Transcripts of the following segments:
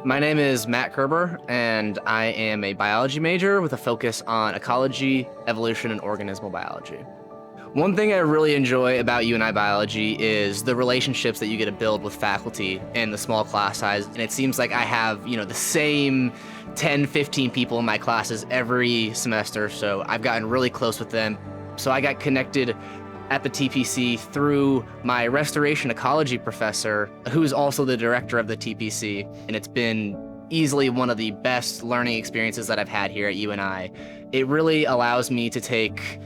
My name is Matt Kerber, and I am a biology major with a focus on ecology, evolution, and organismal biology. One thing I really enjoy about UNI biology is the relationships that you get to build with faculty and the small class size. And it seems like I have, the same 10, 15 people in my classes every semester, so I've gotten really close with them. So I got connected at the TPC through my restoration ecology professor, who is also the director of the TPC, and it's been easily one of the best learning experiences that I've had here at UNI. It really allows me to take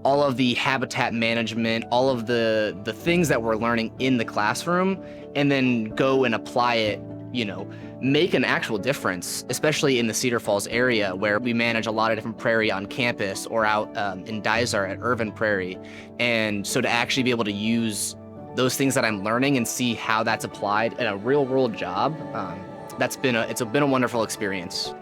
all of the habitat management, all of the things that we're learning in the classroom, and then go and apply it, make an actual difference, especially in the Cedar Falls area where we manage a lot of different prairie on campus or out in Dysart at Irvin Prairie. And so to actually be able to use those things that I'm learning and see how that's applied in a real world job, it's been a wonderful experience.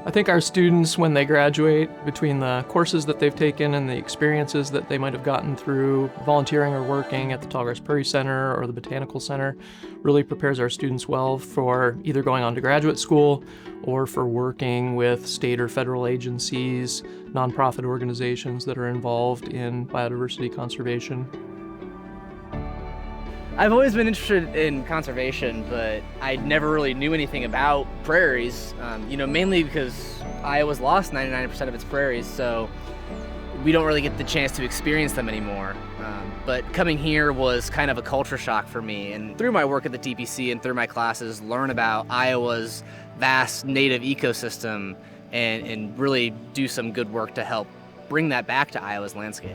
I think our students, when they graduate, between the courses that they've taken and the experiences that they might have gotten through volunteering or working at the Tallgrass Prairie Center or the Botanical Center, really prepares our students well for either going on to graduate school or for working with state or federal agencies, nonprofit organizations that are involved in biodiversity conservation. I've always been interested in conservation, but I never really knew anything about prairies, mainly because Iowa's lost 99% of its prairies, so we don't really get the chance to experience them anymore. But coming here was kind of a culture shock for me, and through my work at the TPC and through my classes, learn about Iowa's vast native ecosystem and really do some good work to help bring that back to Iowa's landscape.